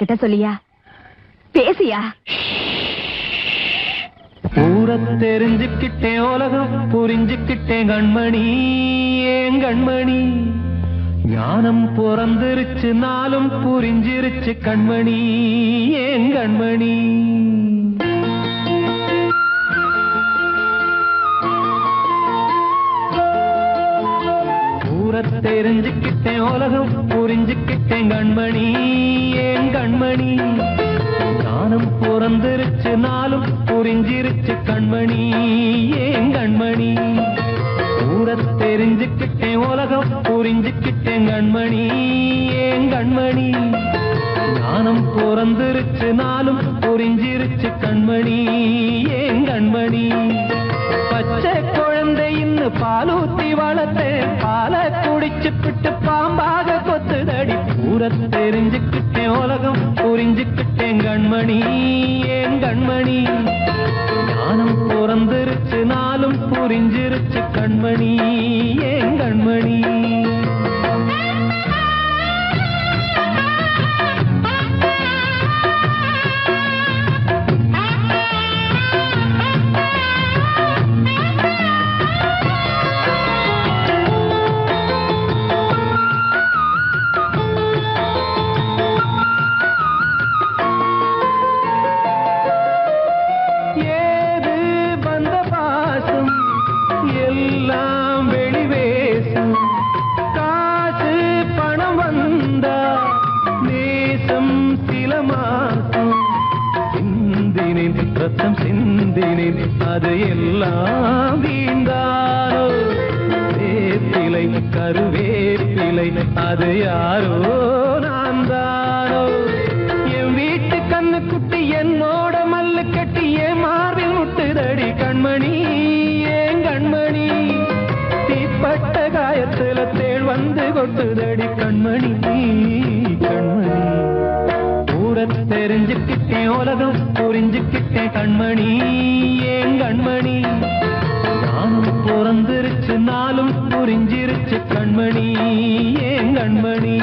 என்கிட்ட சொல்லியா? பேசியா? ஊரை தெரிஞ்சுக்கிட்டேன், உலகம் புரிஞ்சுக்கிட்டேன் கண்மணி, ஏன் கண்மணி. ஞானம் பிறந்திருச்சு, நாளும் புரிஞ்சிருச்சு கண்மணி, ஏன் கண்மணி. ஊரை தெரிஞ்சுக்கிட்டேன், உலகம் புரிஞ்சுக்கிட்டேன் கண்மணி, ஏன் கண்மணி. ஞானம் பிறந்திருச்சு, நாளும் புரிஞ்சிருச்சு கண்மணி, ஏன் கண்மணி. ஊரை தெரிஞ்சுக்கிட்டேன், உலகம் புரிஞ்சுக்கிட்டேன் கண்மணி, ஏன் கண்மணி. ஞானம் பிறந்திருச்சு, நாளும் புரிஞ்சிருச்சு கண்மணி, ஏன் கண்மணி. பச்சை குழந்தை இன்னும் பாலூத்தி வளர்த்தேன், பாலை குடிச்சுப்பிட்டு பாம்பாக கொத்துதடி. ஊரை தெரிஞ்சுக்கிட்டேன், உலகம் புரிஞ்சுக்கிட்டேன் கண்மணி, ஏன் கண்மணி. ஞானம் பிறந்திருச்சு, நாளும் புரிஞ்சிருச்சு கண்மணி, ஏன் கண்மணி. ரத்தம் சிந்தினேன், அது எல்லாம் வீந்தாரோ. வேப்பிலை கருவேப்பிலை, அது யாரோ நான் தானோ. என் வீட்டு கண்ணு குட்டி என்னோட மல்லு கட்டி என் மார்பில் முட்டுதடி கண்மணி, ஏன் கண்மணி. தீப்பட்ட காயத்துல தேள் வந்து கொட்டுதடி கண்மணி, கண்மணி. ஊரை தெரிஞ்சுக்கிட்டேன், உலகம் புரிஞ்சுக்கிட்டேன் கண்மணி, ஏன் கண்மணி. நானும் பிறந்திருச்சு, நாளும் புரிஞ்சிருச்சு கண்மணி, ஏன் கண்மணி.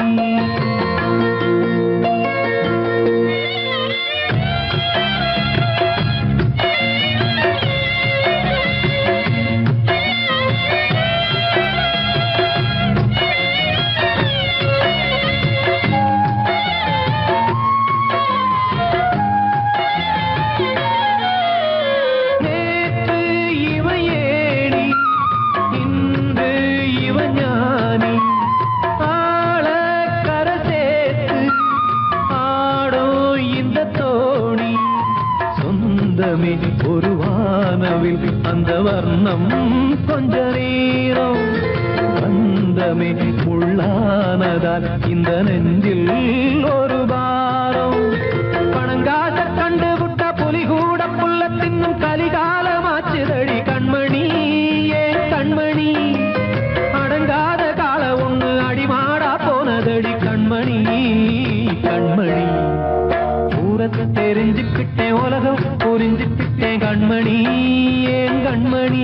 ஒரு வானவில் அந்த வர்ணம் கொஞ்ச நேரம் வந்தமே உள்ளானதால் இந்த நெஞ்சில் ஒரு பாரம். பணங்காச கண்டு விட்ட புலி கூட புல்ல தின்னும் கலிகாலமாச்சுதடி கண்மணி, ஏன் கண்மணி. அடங்காத கால ஒண்ணு அடிமாடா போனதடி கண்மணி, கண்மணி. ஊரத்தை தெரிஞ்சுக்கிட்டேன், உலகம் புரிஞ்சுக்கிட்டேன் கண்மணி, ஏன் கண்மணி.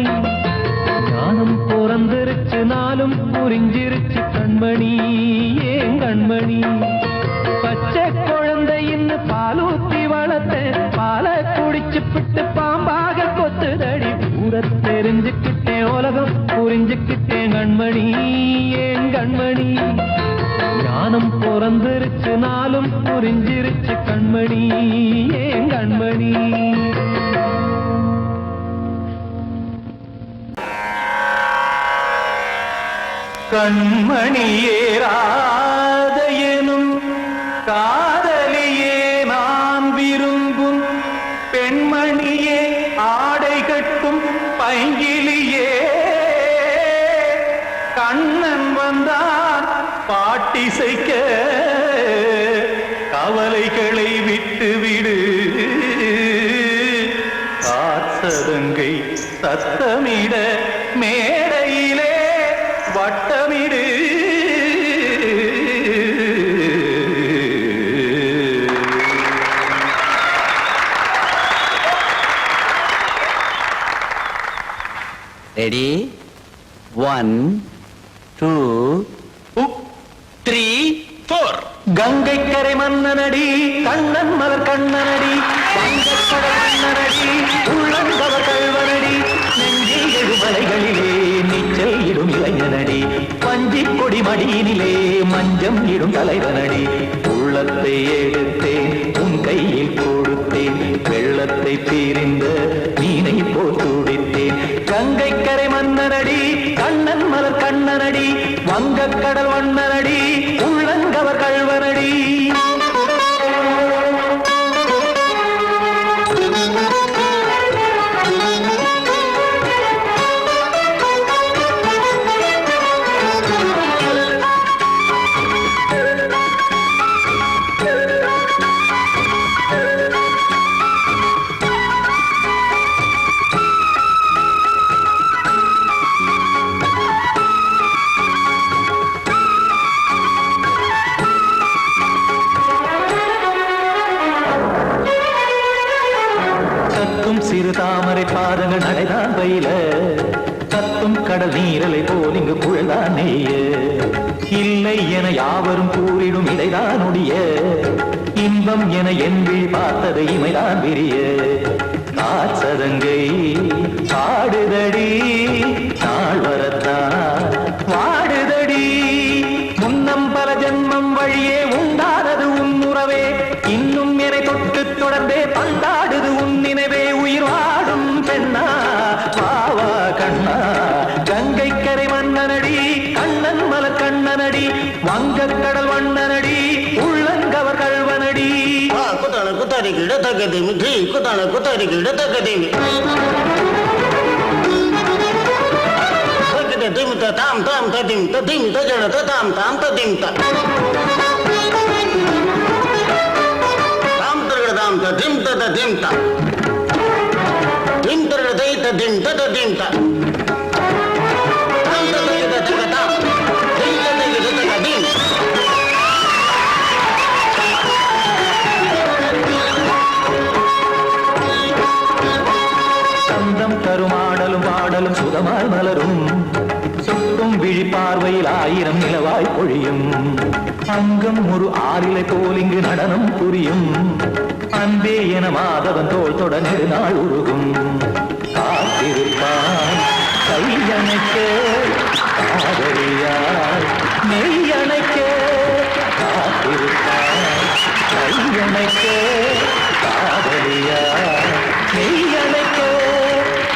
ஞானம் பிறந்திருச்சு, நாளும் புரிஞ்சிருச்சு கண்மணி, ஏன் கண்மணி. பச்சை குழந்தை இன்னும் பாலூத்தி வளர்த்தேன், பாலை குடிச்சுப்பிட்டு பாம்பாக கொத்துதடி. ஊரை தெரிஞ்சுக்கிட்டேன், உலகம் புரிஞ்சுக்கிட்டேன் கண்மணி, ஏன் கண்மணி. ஞானம் பிறந்திருச்சு, நாளும் புரிஞ்சிருச்சு கண்மணி, ஏன் கண்மணி. கண்மணியே ராத எனும் காதலியே நான் விரும்பும் பெண்மணியே, ஆடை கட்டும் பைங்கிலியே. கண்ணன் வந்தான் பாட்டிசைக்க, கவலைகளை விட்டுவிடு. காத்ததங்கை சத்தமிட மேடையிலே வட்டமிடு. ரெடி? 1 2 3 4. கங்கை கரை மன்னனடி கண்ணன் மலர் கண்ணனடி வங்கக்கடல் மன்னனடி உள்ளங்கவர் கல்வனடி நெஞ்சில் எழுமலைகளிலே நீச்சல் இடும் இளைஞனடி பஞ்சி கொடி மடியினிலே மஞ்சம் இடும் தலைவனடி உள்ளத்தை எடுத்தேன் உன் கையில் கொடுத்தேன் வெள்ளத்தை தீரிந்த மீனை போல் துடித்தேன் கங்கை கரை மன்னனடி கண்ணன் மலர் கண்ணனடி வங்கக்கடல் வண்ணனடி உள்ளங்கவர் கல்வனடி சிறு தாமரை பாதங்கள் நடைதான் பயில கத்தும் கடல் நீரலை போல் இங்கு புழல்தான் நெய்ய இல்லை என யாவரும் கூறிடும் இடைதான் ஒடிய இன்பம் என என் விழி பார்த்தது இமைதான் விரிய காற்சதங்கை பாடுதடி நாள் வரத்தான் வாடுதடி முன்னம் பல ஜென்மம் வழியே உண்டானது உன் உறவே இன்னும் என்னை தொட்டு தொடர்ந்தே பந்தாடுது உன் நினைவே உயிர் வாடும் பெண்ணா வாவா கண்ணா கங்கை கரை மன்னனடி கண்ணன் மலர் கண்ணனடி வங்கக்கடல் வண்ணனடி உள்ளங்கவர் கல்வனடி குத்தான குத்தாரி கிட தகதேமி தி குத்தான குத்தாரி கிட தகதேமி தகதே திம் தாம் தாம் ததிம் ததிம் தஜட தாம் தாம் ததிம் தாம் தாம் ததிம் ததிம் தாம் திம் தரதை ததிம் ததிம் தாம் தாம் ததிம் ததிம் தாம் திம் ததிம் ததிம் சந்தம் தருமாடலும் பாடலும் சுகமாய் மலரும் சுட்டும் விழி பார்வையில் ஆயிரம் நிலவாய் பொழியும் அங்கம் ஒரு ஆறிலை போல் இங்கு நடனம் புரியும் அன்பே என மாதவன் தோல் தொட நெடுநாள் உருகும் காத்திருப்பான் கையணைக்க காதலியார் மெய்யணைக்க காத்திருப்பான் கையணைக்க காதலியார் மெய்யணைக்க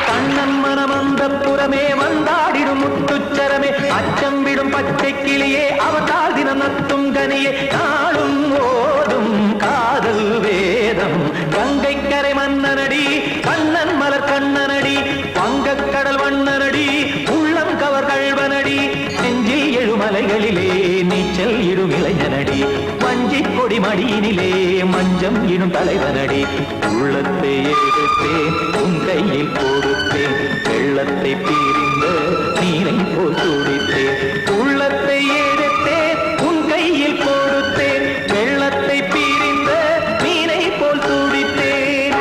கண்ணன் மனமந்த புறமே வந்தாடிடும் முத்துச்சரமே அச்சம் விடும் பச்சை கிளியே அவதால் தினம் நத்தும் கனியே நாளும் ஓடும் காதல் வேதம் கங்கை கரை மன்னனடி கண்ணன் மலர் கண்ணனடி வங்கக்கடல் வண்ணனடி உள்ளம் கவர் கல்வனடி நெஞ்சில் எழுமலைகளிலே நீச்சல் இடும் இளைஞனடி வஞ்சி கொடி மடியினிலே மஞ்சம் இடும் தலைவனடி உள்ளத்தை எடுத்தேன் உன் கையில் கொடுத்தேன் வெள்ளத்தை பீரிந்த நீரை போல் துடித்தேன் உள்ளத்தை எடுத்தேன் உன் கையில் கொடுத்தேன் வெள்ளத்தை பீரிந்த நீரை போல் துடித்தேன்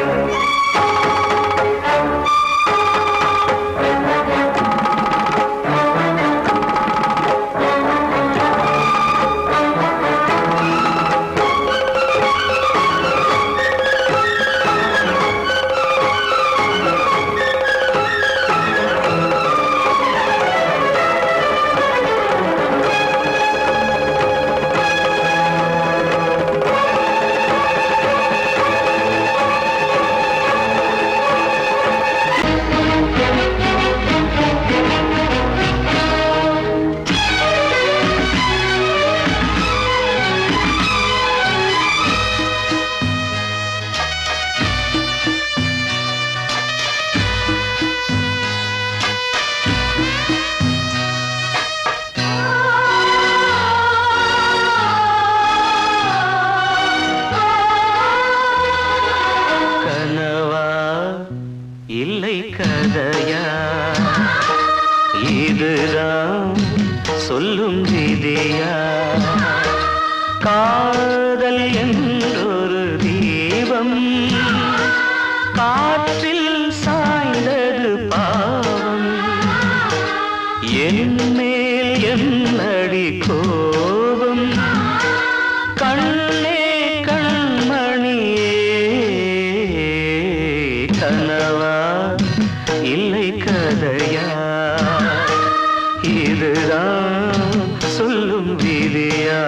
கதையா இதுதான் சொல்லும் விதியா காதல் என்றொரு தீபம் காற்றில் சாய்ந்தது பாவம் என் மேல் என்னடி கோபம் கண் இதுதான் சொல்லும் விதியா?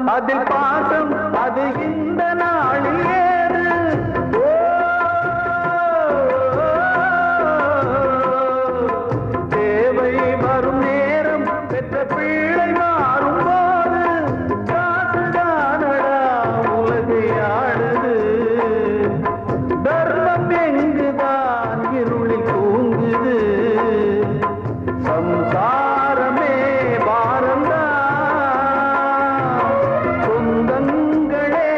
அதில் பாசம் அது இந்த நாளில் ஏறு. தேவை வரும் நேரம் பெற்ற பிள்ளை மாறும் போது காசுதானடா உலகை ஆடுது. தர்மம் எங்குதான் இருளில் தூங்குது. சம்சாரமே பாரந்தா சொந்தங்களே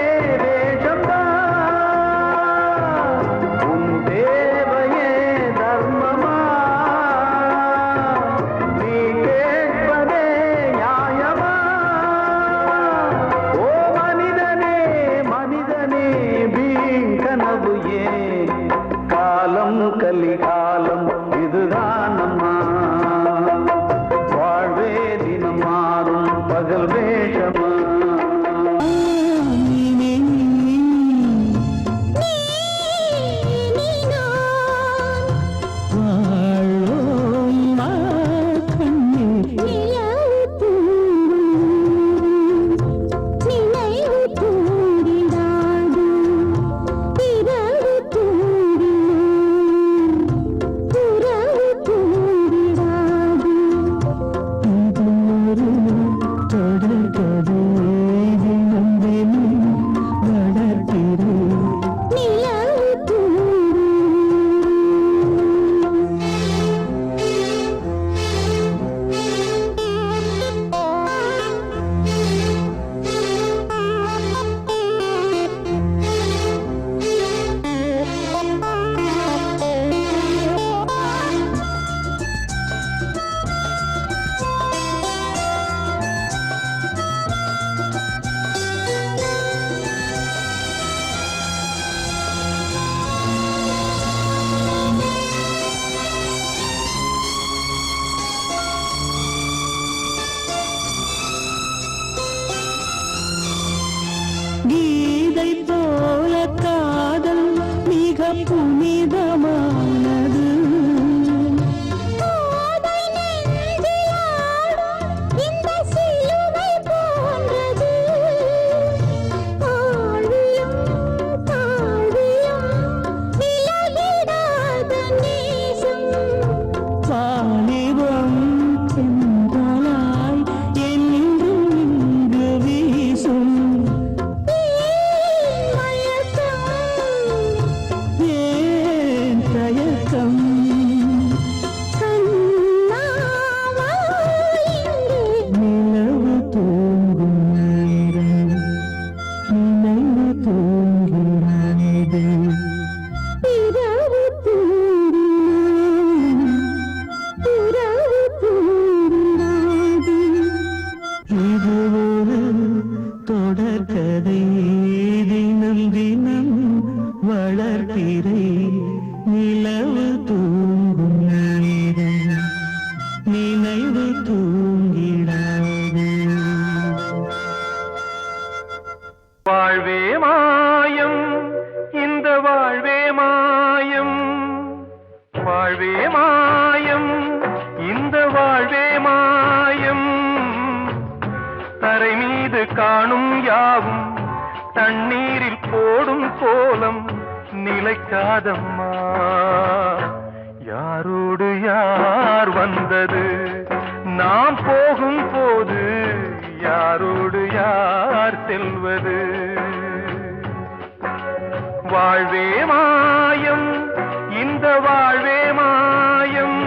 காதல் வேஷமா கீதை போல காதல் மிக புனிதமானது. இந்த சிலுவை போன்றது. ஆழியும் தாழியும் விலகிடாத நேசம். வாலிபம் சென்றலாய் என்றும் இங்கு வீசும். நிலவு தூங்கும் நேரம் நினைவு தூங்கிறது. இரவு தூங்கிறது. இது ஒரு தொடர்கதை. தினம் தினம் வளர்ப்பிறை. நிலவு தூங்கும் நேரம் நினைவு தூங்கிடாது. வாழ்வே மாயம் இந்த வாழ்வே மாயம் வாழ்வே மாயம் இந்த வாழ்வே மாயம் தரை மீது காணும் யாவும் தண்ணீரில் போடும் கோலம் நிலைக்காதம்மா. யாரோடு யார் வந்தது நாம் போகும் போது யாரோடு யார் செல்வது. வாழ்வே மாயம் இந்த வாழ்வே மாயம்.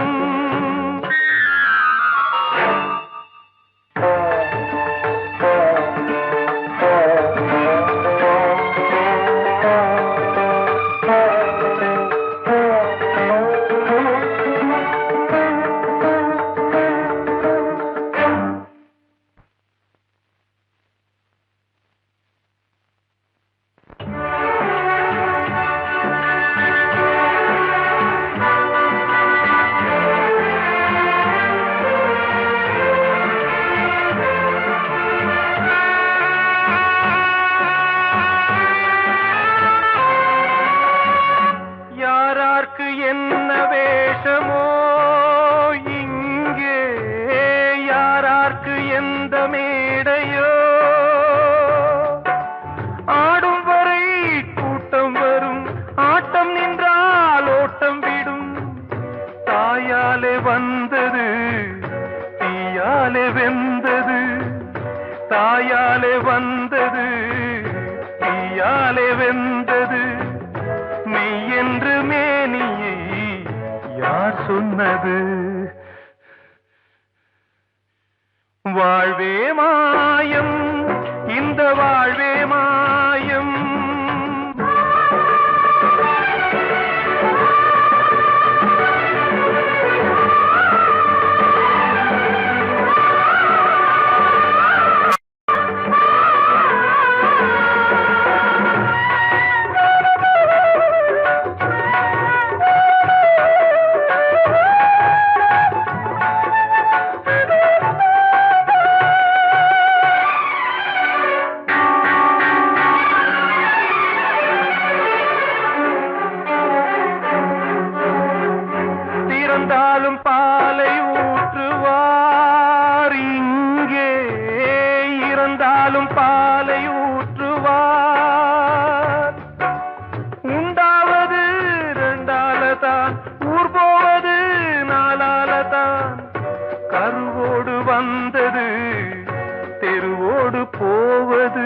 யாரார்க்கு என்ன வேஷமோ இங்கே, யாரார்க்கு எந்த மேடையோ, ஆடும் வரை கூட்டம் வரும், ஆட்டம் நின்றால் ஓட்டம் விடும். தாயாலே வந்தது தீயாலே வெந்தது, தாயாலே வந்தது தீயாலே வெந்தது. மெய் என்று மேனியை யார் சொன்னது. வாழ்வே மாயம் இந்த வாழ்வே மாயம். பிறந்தாலும் பாலை ஊற்றுவார். உண்டாவது ரெண்டாலதான், ஊர் போவது நாலாலதான். கருவோடு வந்தது தெருவோடு போவது,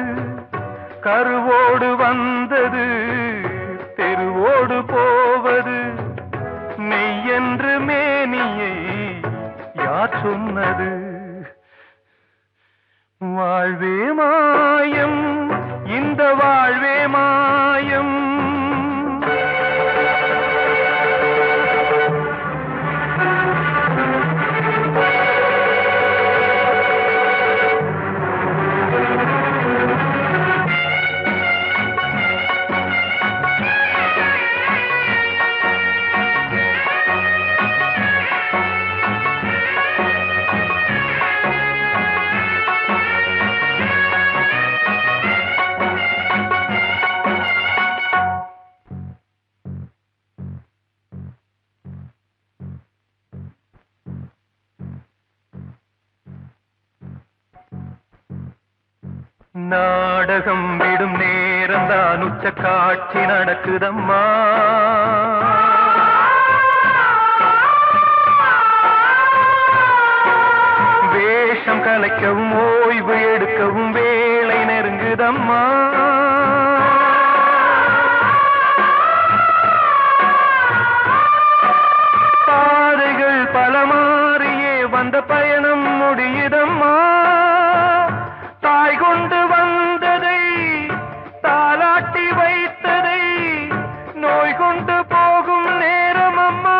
கருவோடு வந்தது தெருவோடு போவது. மெய்யென்று மேனியை யார் சொன்னது? வாழ்வே மாயம், இந்த வாழ்வே மாயம். நாடகம் விடும் நேரம் தான் உச்ச காட்சி நடக்குதம்மா. வேஷம் கலைக்கவும் ஓய்வு எடுக்கவும் வேளை நெருங்குதம்மா. பாதைகள் பல மாறியே வந்த பயணம் முடியுதம்மா. தாய் கொண்டு வந்ததை தாலாட்டி வைத்ததை நோய் கொண்டு போகும் நேரம் அம்மா.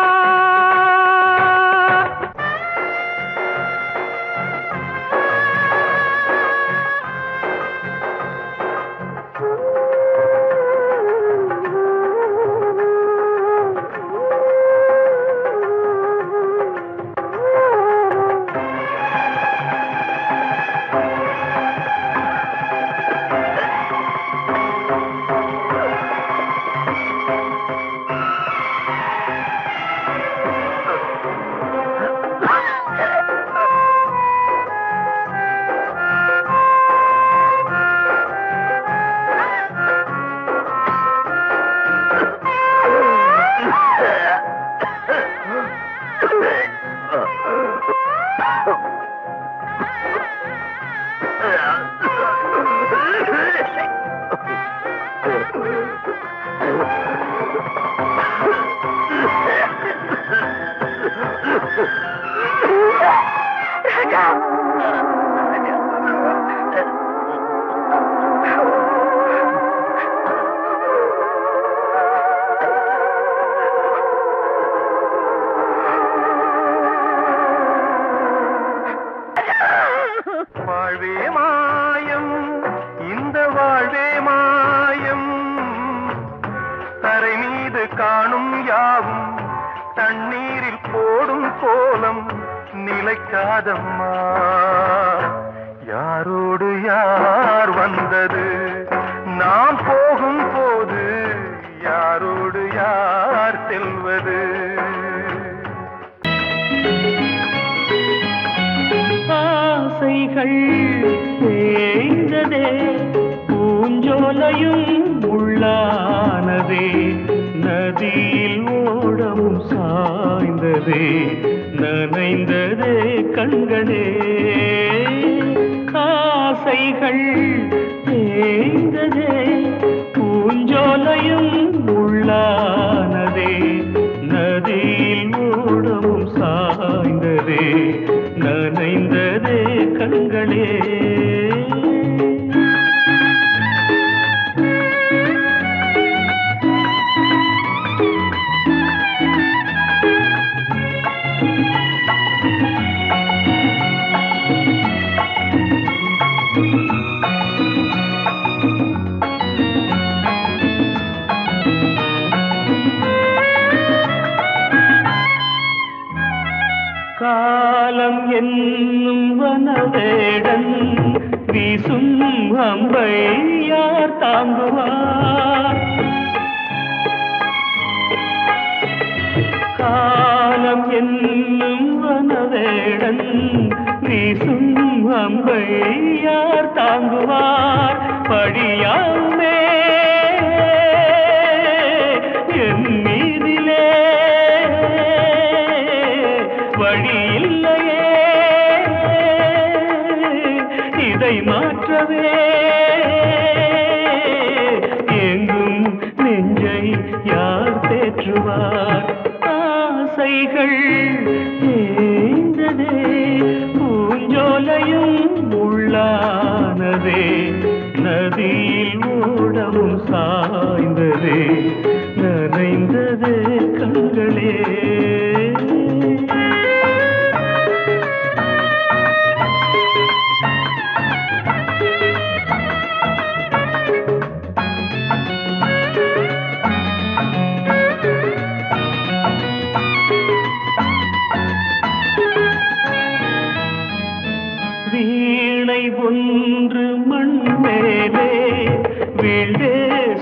வாழ்வே மாயம், இந்த வாழ்வே மாயம். தரை மீது காணும் யாவும் தண்ணீரில் போடும் கோலம் நிலைக்காதம்மா. யாரோடு யார் வந்தது நாம் போகும் போது, யாரோடு யார் செல்வது? ஆசைகள் தேய்ந்ததே, பூஞ்சோலையும் உள்ளானதே, நதியில் ஓடவும் சாய்ந்ததே, நனைந்ததே கண்களே. ஆசைகள் தேய்ந்ததே, பூஞ்சோலையும் உள்ளானதே, நதியில் ஓடவும் சாய்ந்ததே, நனைந்ததே கண்களே. காலம் என்னும் வனவேடன் வீசும் அம்பை யார் தாங்குவார்? காலம் என்னும் வனவேடன் வீசும் அம்பை யார் தாங்குவார் படியாமே என் மீதிலே வழியில்லையே இதை மாற்றவே எங்கும் நெஞ்சை யார் தேற்றுவார் ஆசைகள் தேய்ந்ததே பூஞ்சோலையும் உள்ளானதே நதியில் ஓடவும் சாய்ந்ததே நனைந்ததே கண்களே வீணை ஒன்று மண் மேலே வீழ்ந்தே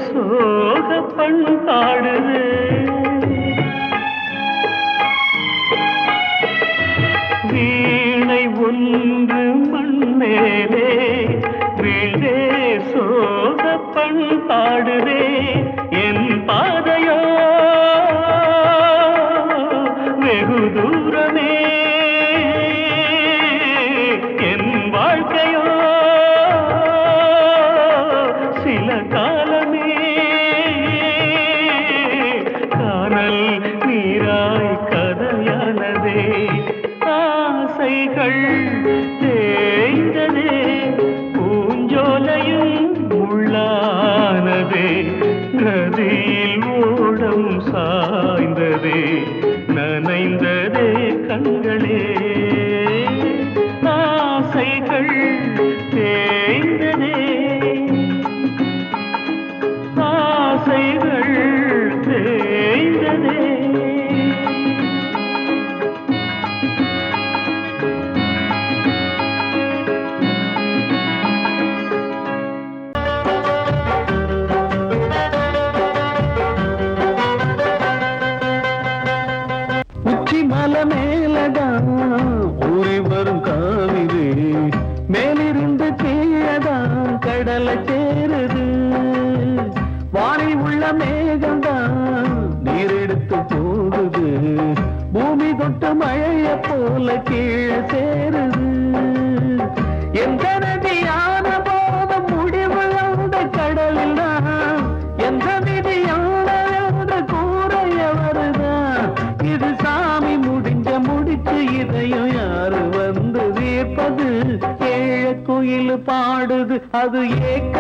சோக பண்பாடுது வீணை ஒன்று மண் மேலே வீழ்ந்தே சோக பண்பாடுதே என் பாதையோ வெகு தூரமே என் வாழ்க்கையோ சில காலமே காணல் நீராய் கதையானதே ஆசைகள் தேய்ந்ததே பூஞ்சோலையும் உள்ளானதே நதியில் ஓடம் சாய்ந்ததே நனைந்ததே கண்களே ஆசைகள் தேய்ந்ததே ஆசைகள் தேய்ந்ததே உச்சி மலை மேலதான் ஊறி வரும் காவிரி மேலிருந்து கீழதான் கடலை சேருது வானில் உள்ள மேகம்தான் நீரெடுத்து போகுது பூமி தொட்டு மழைய போல கீழே சேருது எந்த நதியான போதும் முடிவு அந்த கடலில் தான் எந்த விதியான கூறைய வருதான் இது சாமி முடிச்சு இதையும் யாரு வந்து வீர்ப்பது ஏழ குயில் பாடுது அது ஏக்க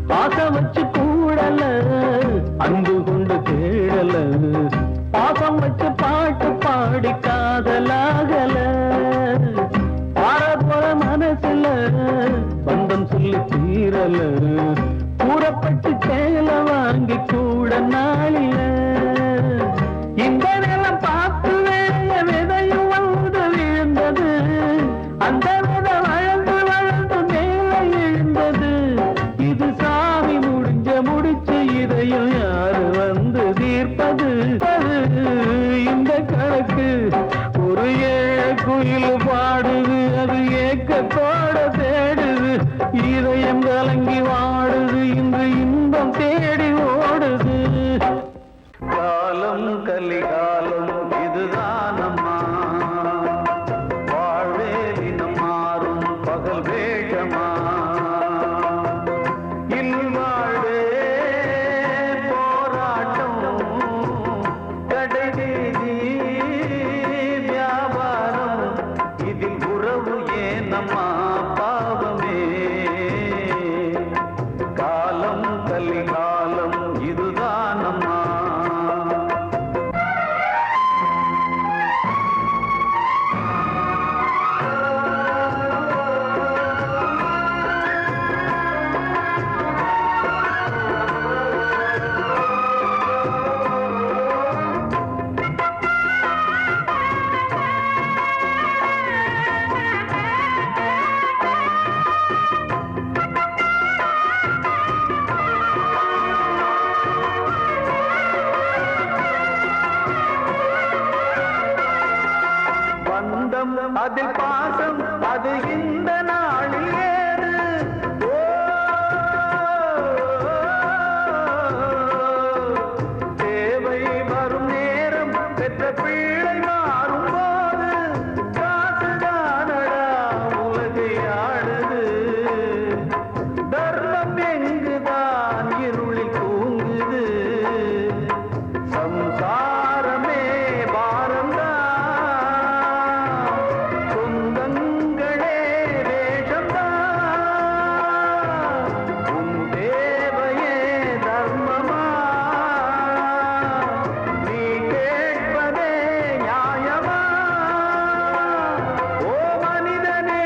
பாசம் வச்சு கூடல அன்பு கொண்டு தேடல பாசம் வச்சு பாட்டு பாடி காதலாகல பாரபோற மனசுல பந்தம் சொல்லி தீரல கூறப்பட்டு சேல வாங்கி கூட நாளில இந்த நிலம் பார்த்து வேலைய விதையும் வந்து விழுந்தது அந்த விதை வளர்ந்து வளர்ந்து மேலே எழுந்தது இது சாமி முடிச்சு இதையும் யாரு வந்து தீர்ப்பது இந்த கணக்கு ஒரு ஏழ குயில் பாடுது அது ஏக்கத்தோட தேடுது இதயம் கலங்கி வாடுது இன்று இன்பம் தேடி ஓடுது காலம் கலிகாலம் இதுதானம்மா வாழ்வே தினம் மாறும் பகல் வேகமா இல்வாழ்வே போராட்டம் கடைவீதி வியாபாரம் இதில் உறவு ஏனம்மா பாவமே காலம் கலிகாலம் இதுதானம்மா அதில் பாசம் அது இந்த நாளில் ஏது தேவை வரும் நேரம் பெற்ற பிள்ளை மாறும் போது காசுதானடா உலகை ஆடுது தர்மம் எங்குதான் இருளில் தூங்குது சம்சாரமே பாரம்தான் சொந்தங்களே வேஷம்தான் உன் தேவையே தர்மமா நீ கேட்பதே நியாயமா ஓ மனிதனே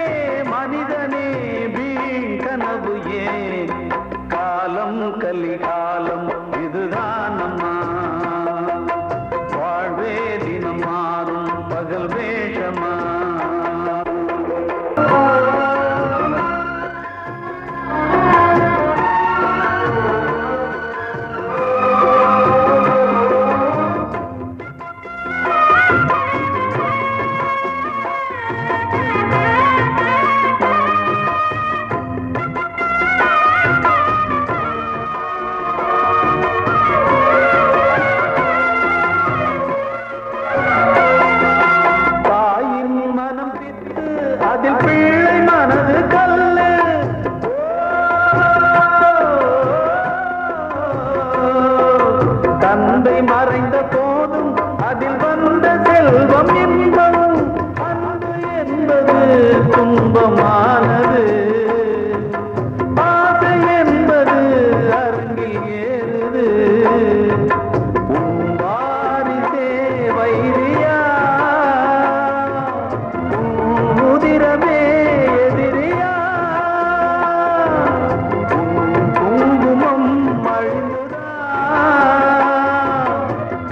மனிதனே வீண் கனவு ஏன் காலம் கலிகாலம் இதுதான் அம்மா வாழ்வே தினம் மாறும் பகல் வேஷமா தாயின் மனம் பித்து அதில் பிள்ளை மனது கல்லு தந்தை மறைந்த போதும் அதில் வந்த செல்வம் இன்பம் அன்பு என்பது துன்பமானது ஆசை என்பது அரங்கில் ஏறுது உன் வாரிசே வைரியா உன் உதிரமே எதிரியா உன் குங்குமம் அழிந்துதா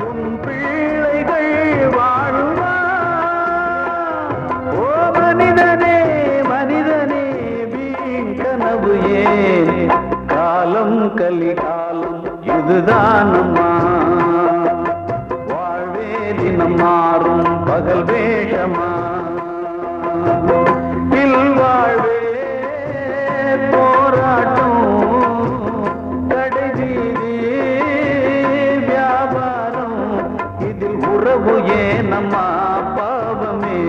உன் பிள்ளைகள் வாழுமா ஓ மனிதனே மனிதனே வீண் கனவு ஏன் காலம் கலிகாலம் இதுதான் அம்மா வாழ்வே தினம் மாறும் பகல் வேஷமா இல்வாழ்வே போராட்டம் கடைவீதி வியாபாரம் இதில் உறவு ஏனம்மா பாவமே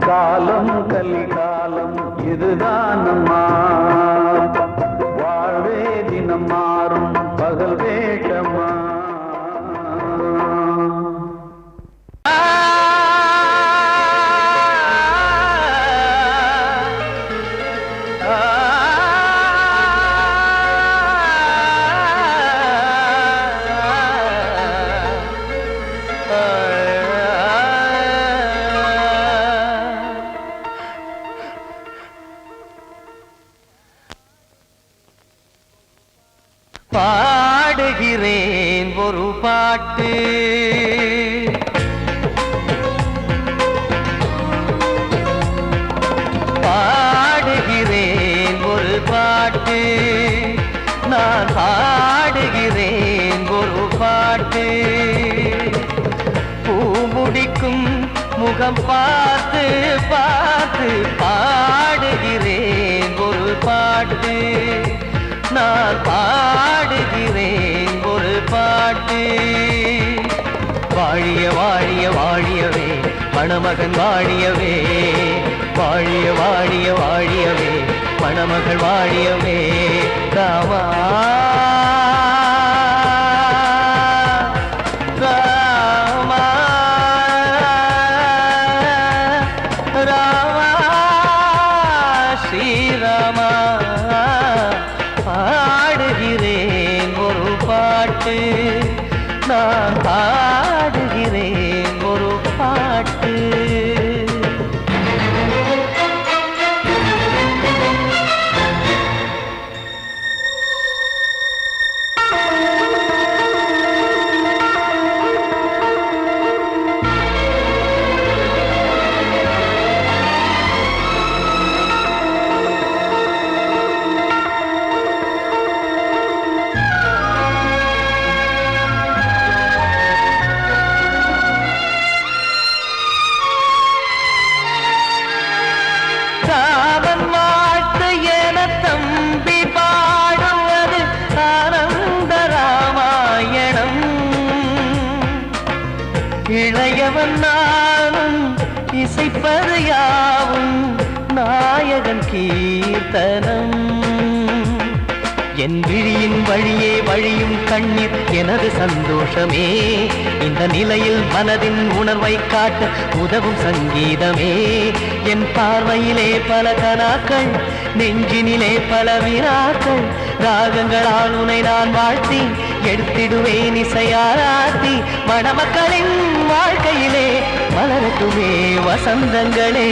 காலம் கலிகாலம் இதுதான் அம்மா வாழ்வே தினம் மாறும் பகல் வேஷமா பாடுகிறேன் ஒரு பாட்டு பாடுகிறேன் ஒரு பாட்டு நான் பாடுகிறேன் ஒரு பாட்டு பூ முடிக்கும் முகம் பார்த்து பார்த்து பாடுகிறேன் ஒரு பாட்டு நான் பாடுகிறேன் ஒரு பாட்டு வாழிய வாழிய வாழியவே மணமகன் வாழியவே வாழிய வாழிய வாழியவே மணமகள் வாழியவே ராமா ராமா ராமா ஸ்ரீராமா பாடுகிறேன் ஒரு பாட்டு நான் பாடுகிறேன் ஒரு பாட்டு இசைப்பது யாவும் நாயகன் கீர்த்தனம் என் விழியின் வழியே வழியும் கண்ணீர் எனது சந்தோஷமே இந்த நிலையில் மனதின் உணர்வை காட்ட உதவும் சங்கீதமே என் பார்வையிலே பல கனாக்கள் நெஞ்சினிலே பல வினாக்கள் ராகங்களால் உனை நான் வாழ்த்தி எடுத்திடுவேன் இசையாராத்தி மணமக்களின் வாழ்க்கையிலே மலரட்டுமே வசந்தங்களே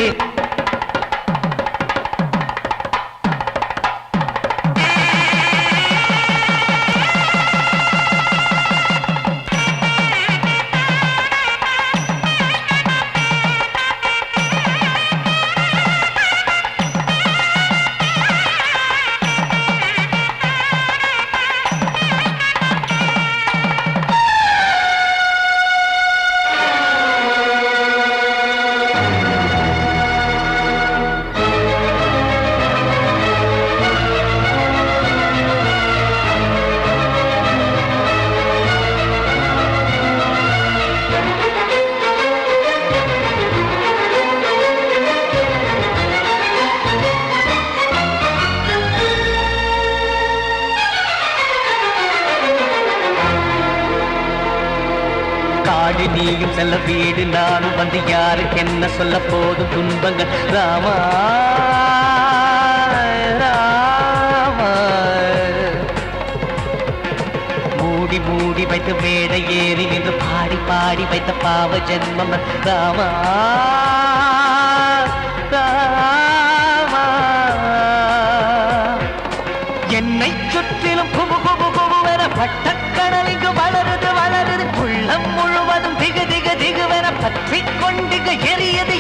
நீயும் செல்ல வீடு நானும் வந்து யாருக்கு என்ன சொல்ல போதும் துன்பங்கள் ராமா ராமா மூடி மூடி வைத்து மேடை ஏறி நின்று பாடி பாடி வைத்த பாவ ஜென்மம் ராமா ராமா என்னை சுற்றிலும் குபு குபு குபுவென பட்டக்கடல் இங்கு வளருது வளருது உள்ளம் முழுவதும் திகு திகு திகுவென பற்றிக் கொண்டு எரியது